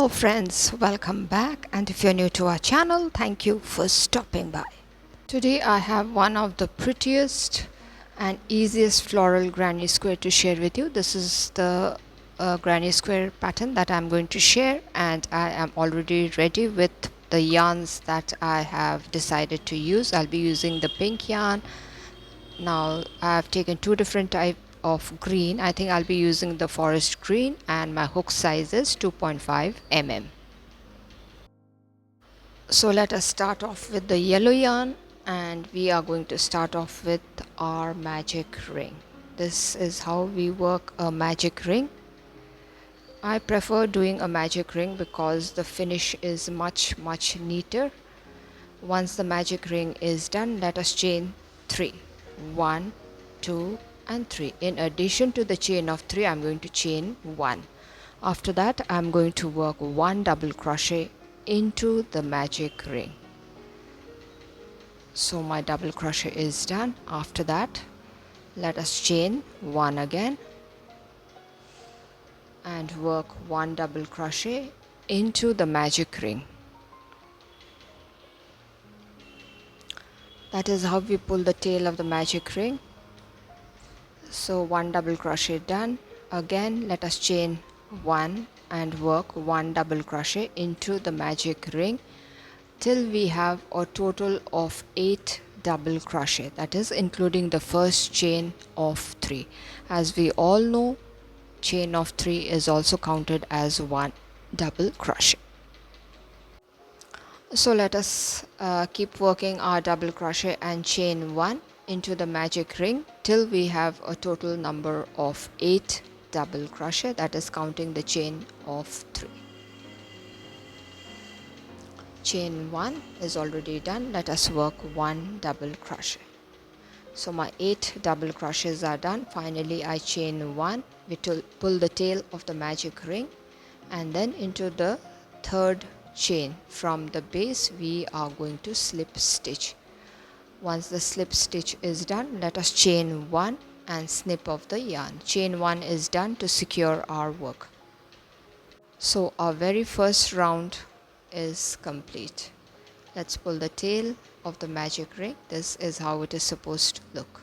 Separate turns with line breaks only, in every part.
Hello friends, welcome back, and if you're new to our channel, thank you for stopping by. Today I have one of the prettiest and easiest floral granny square to share with you. This is the granny square pattern that I'm going to share, and I am already ready with the yarns that I have decided to use. I'll be using the pink yarn. Now I've taken two different types of green. I think I'll be using the forest green, and my hook size is 2.5 mm. So let us start off with the yellow yarn, and we are going to start off with our magic ring. This is how we work a magic ring. I prefer doing a magic ring because the finish is much neater. Once the magic ring is done, let us chain 3. 1, 2 and 3. In addition to the chain of 3, I'm going to chain 1. After that, I'm going to work 1 double crochet into the magic ring. So my double crochet is done. After that, let us chain 1 again and work 1 double crochet into the magic ring. That is how we pull the tail of the magic ring. So 1 double crochet done. Again, let us chain 1 and work 1 double crochet into the magic ring till we have a total of 8 double crochet, that is including the first chain of 3. As we all know, chain of 3 is also counted as 1 double crochet. So let us keep working our double crochet and chain 1 into the magic ring till we have a total number of 8 double crochet, that is counting the chain of 3. Chain 1 is already done. Let us work 1 double crochet. So my 8 double crochets are done. Finally I chain 1, we pull the tail of the magic ring, and then into the third chain from the base we are going to slip stitch. Once the slip stitch is done, let us chain 1 and snip off the yarn. Chain 1 is done to secure our work. So our very first round is complete. Let's pull the tail of the magic ring. This is how it is supposed to look.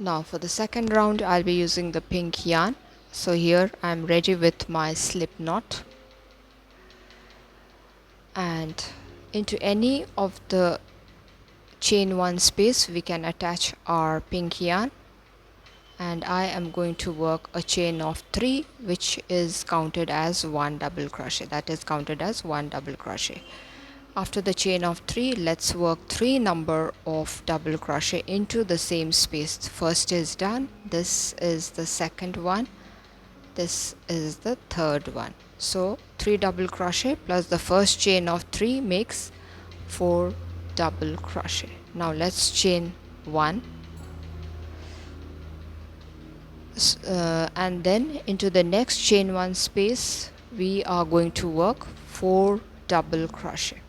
Now for the second round, I'll be using the pink yarn. So here I'm ready with my slip knot, and into any of the chain 1 space we can attach our pink yarn, and I am going to work a chain of 3, which is counted as 1 double crochet, that is counted as 1 double crochet. After the chain of 3, let's work 3 number of double crochet into the same space. First is done, this is the second one, this is the third one. So 3 double crochet plus the first chain of 3 makes 4 double crochet. Now let's chain 1 and then into the next chain 1 space we are going to work 4 double crochet.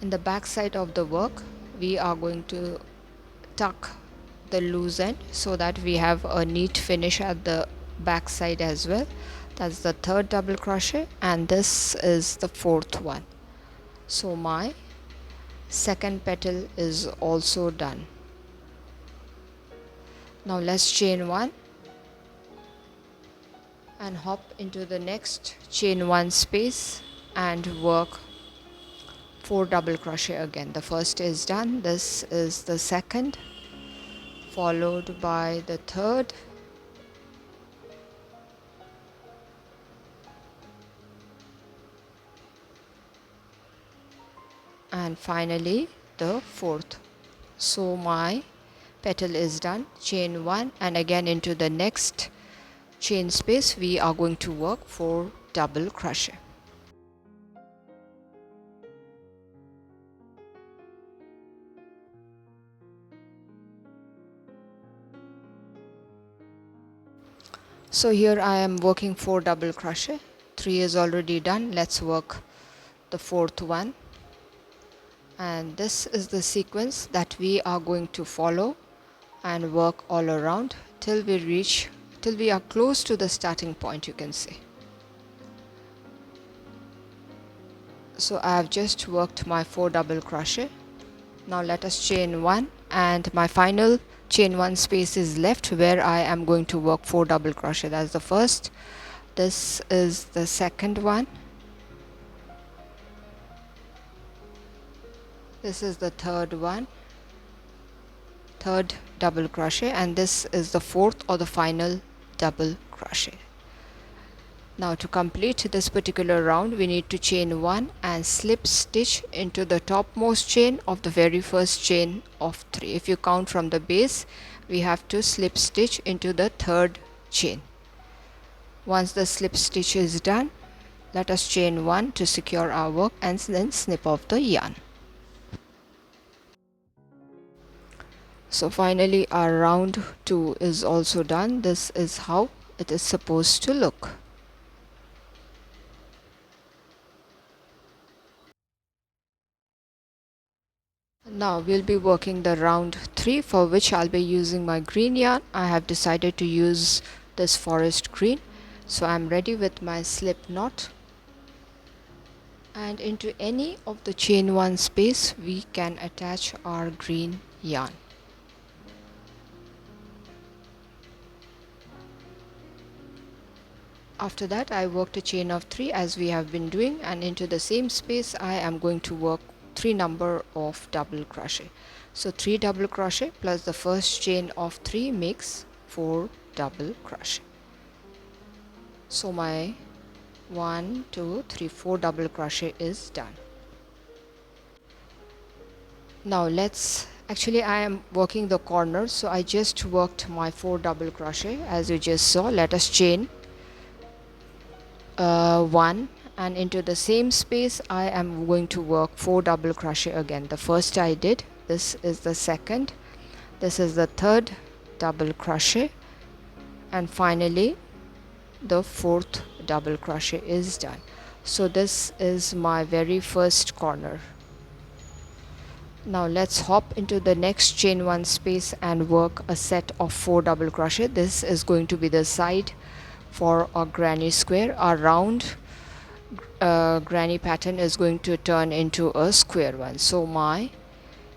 In the back side of the work we are going to tuck the loose end so that we have a neat finish at the back side as well. That's the third double crochet, and this is the fourth one. So my second petal is also done. Now let's chain 1 and hop into the next chain 1 space and work 4 double crochet again. The first is done, this is the second, followed by the third, and finally the fourth. So my petal is done. Chain 1 and again into the next chain space we are going to work 4 double crochet. So here I am working 4 double crochet. 3 is already done. Let's work the fourth one, and this is the sequence that we are going to follow and work all around till we reach till we are close to the starting point, you can say. So I have just worked my 4 double crochet. Now let us chain 1, and my final chain 1 space is left where I am going to work 4 double crochet. That's the first. This is the second one. This is the third one, third double crochet, and this is the fourth or the final double crochet. Now to complete this particular round, we need to chain 1 and slip stitch into the topmost chain of the very first chain of 3. If you count from the base, we have to slip stitch into the third chain. Once the slip stitch is done, let us chain 1 to secure our work and then snip off the yarn. So finally our round 2 is also done. This is how it is supposed to look. Now we'll be working the round 3, for which I'll be using my green yarn. I have decided to use this forest green. So I'm ready with my slip knot, and into any of the chain 1 space we can attach our green yarn. After that I worked a chain of 3 as we have been doing, and into the same space I am going to work 3 number of double crochet. So 3 double crochet plus the first chain of 3 makes 4 double crochet. So my 1 2 3 4 double crochet is done. Now actually I am working the corner, so I just worked my 4 double crochet as you just saw. Let us chain 1, and into the same space I am going to work 4 double crochet again. The first I did, this is the second, this is the third double crochet, and finally the fourth double crochet is done. So this is my very first corner. Now let's hop into the next chain 1 space and work a set of 4 double crochet. This is going to be the side for our granny square. Our round granny pattern is going to turn into a square one. So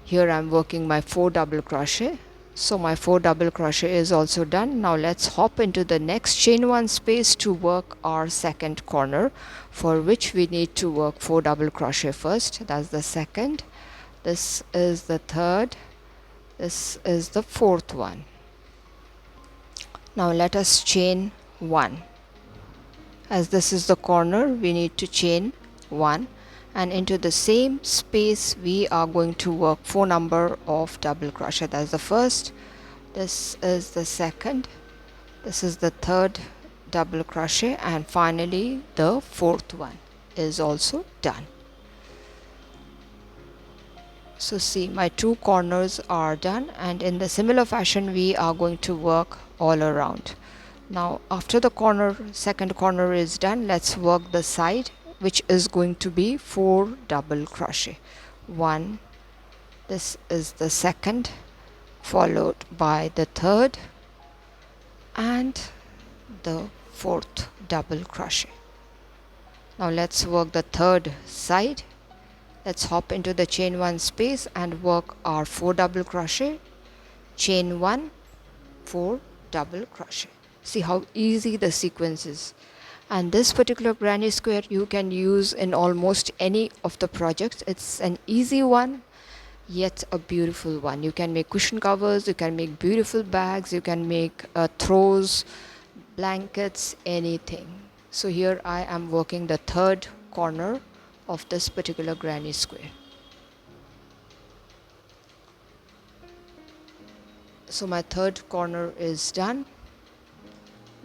here I'm working my 4 double crochet. So my 4 double crochet is also done. Now let's hop into the next chain 1 space to work our second corner, for which we need to work 4 double crochet first. That's the second, this is the third, this is the fourth one. Now let us chain 1. As this is the corner, we need to chain 1, and into the same space we are going to work 4 number of double crochet. That's the first, this is the second, this is the third double crochet, and finally the fourth one is also done. So see, my 2 corners are done, and in the similar fashion we are going to work all around. Now after the second corner is done, let's work the side, which is going to be 4 double crochet. 1, this is the second, followed by the third and the fourth double crochet. Now let's work the third side. Let's hop into the chain 1 space and work our 4 double crochet, chain 1, 4 double crochet. See how easy the sequence is. And this particular granny square you can use in almost any of the projects. It's an easy one, yet a beautiful one. You can make cushion covers, you can make beautiful bags, you can make throws, blankets, anything. So here I am working the third corner of this particular granny square. So my third corner is done.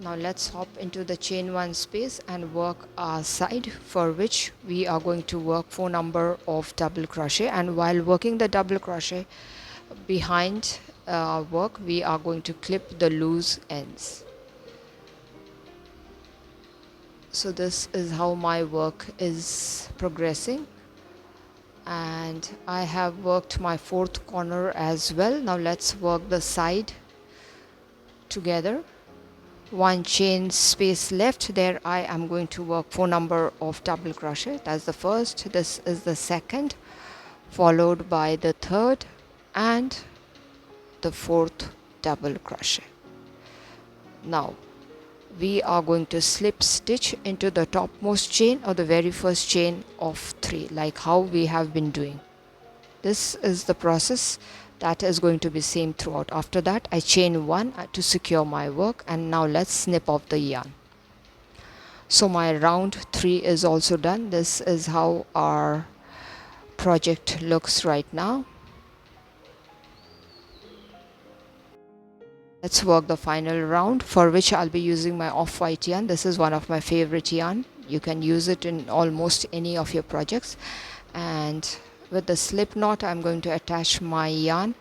Now let's hop into the chain 1 space and work our side, for which we are going to work 4 number of double crochet, and while working the double crochet behind our work we are going to clip the loose ends. So this is how my work is progressing, and I have worked my 4th corner as well. Now let's work the side together. one chain space left, there I am going to work 4 number of double crochet. That's the first, this is the second, followed by the third and the fourth double crochet. Now we are going to slip stitch into the topmost chain of the very first chain of 3, like how we have been doing. This is the process that is going to be same throughout. After that I chain 1 to secure my work, and now let's snip off the yarn. So my round 3 is also done. This is how our project looks right now. Let's work the final round, for which I'll be using my off-white yarn. This is one of my favorite yarn. You can use it in almost any of your projects. And with the slip knot I'm going to attach my yarn,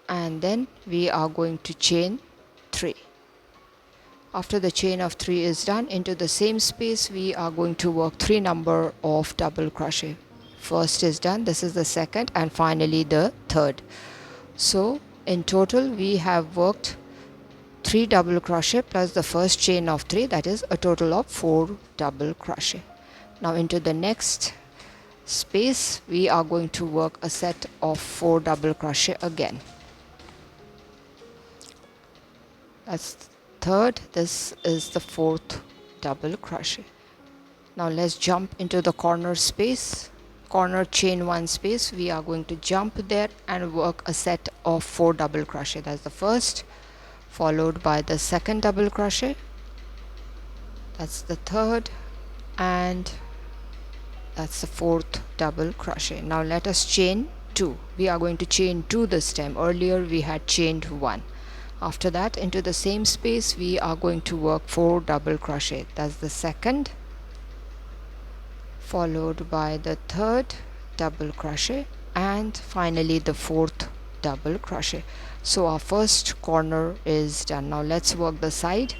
and then we are going to chain 3. After the chain of 3 is done, into the same space we are going to work 3 number of double crochet. First is done, this is the second, and finally the third. So in total we have worked 3 double crochet plus the first chain of 3, that is a total of 4 double crochet. Now into the next space we are going to work a set of 4 double crochet again. That's third, this is the fourth double crochet. Now let's jump into the corner space, corner chain 1 space. We are going to jump there and work a set of 4 double crochet. That's the first, followed by the second double crochet, that's the third, and that's the fourth double crochet. Now let us chain 2. We are going to chain 2 this time. Earlier we had chained 1. After that into the same space we are going to work 4 double crochet. That's the second, followed by the third double crochet, and finally the fourth double crochet. So our first corner is done. Now let's work the side.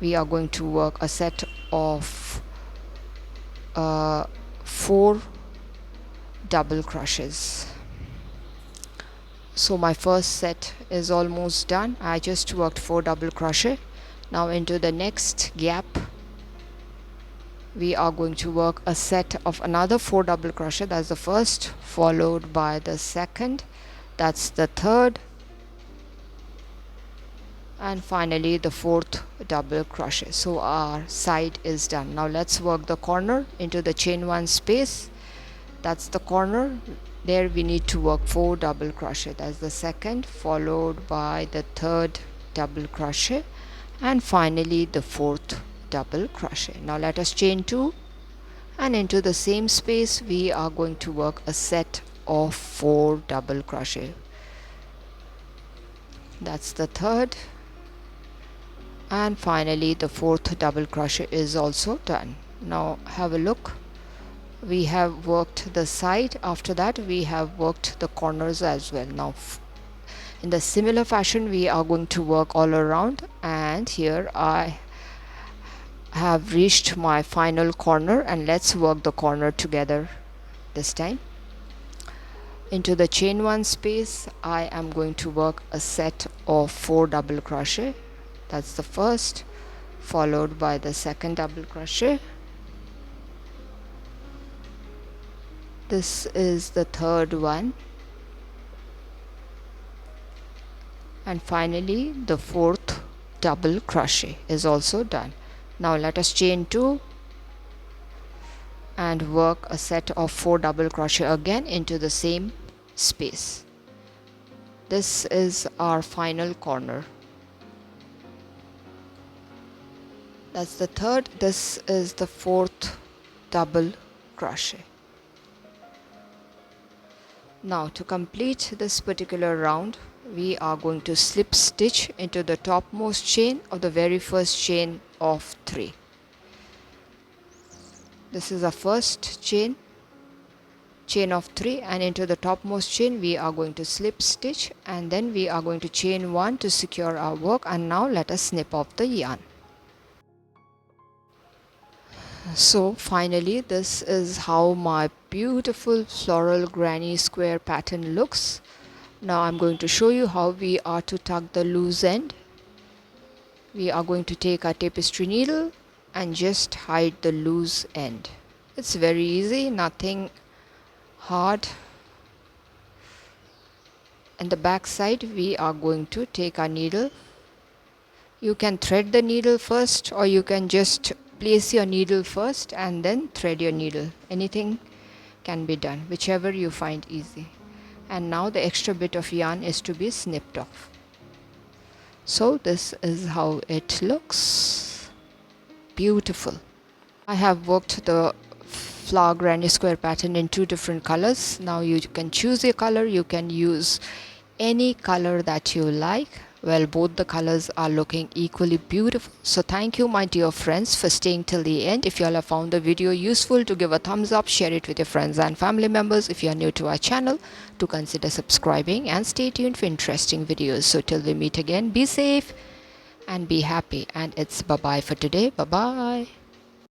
We are going to work a set of 4 double crochets. So my first set is almost done. I just worked 4 double crochet. Now into the next gap we are going to work a set of another 4 double crochet. That's the first, followed by the second, that's the third, and finally the fourth double crochet. So our side is done. Now let's work the corner into the chain 1 space. That's the corner. There we need to work 4 double crochet. That's the second, followed by the third double crochet, and finally the fourth double crochet. Now let us chain 2, and into the same space we are going to work a set of 4 double crochet. That's the third, and finally the fourth double crochet is also done. Now have a look. We have worked the side. After that we have worked the corners as well. Now in the similar fashion we are going to work all around, and here I have reached my final corner, and let's work the corner together this time. Into the chain 1 space I am going to work a set of 4 double crochet. That's the first, followed by the second double crochet, this is the third one, and finally the fourth double crochet is also done. Now let us chain 2 and work a set of 4 double crochet again into the same space. This is our final corner. That's the third, this is the fourth double crochet. Now to complete this particular round we are going to slip stitch into the topmost chain of the very first chain of 3. This is our first chain of 3, and into the topmost chain we are going to slip stitch, and then we are going to chain 1 to secure our work. And now let us snip off the yarn. So finally this is how my beautiful floral granny square pattern looks. Now I'm going to show you how we are to tuck the loose end. we are going to take our tapestry needle and just hide the loose end. It's very easy, nothing hard. And the back side, we are going to take our needle. You can thread the needle first, or you can just place your needle first and then thread your needle. Anything can be done, whichever you find easy. And now the extra bit of yarn is to be snipped off. So this is how it looks. Beautiful. I have worked the flower granny square pattern in 2 different colors. Now you can choose your color. You can use any color that you like. Well, both the colors are looking equally beautiful. So thank you, my dear friends, for staying till the end. If you all have found the video useful, to give a thumbs up, share it with your friends and family members. If you are new to our channel, to consider subscribing and stay tuned for interesting videos. So till we meet again, be safe and be happy. And it's bye-bye for today. Bye-bye.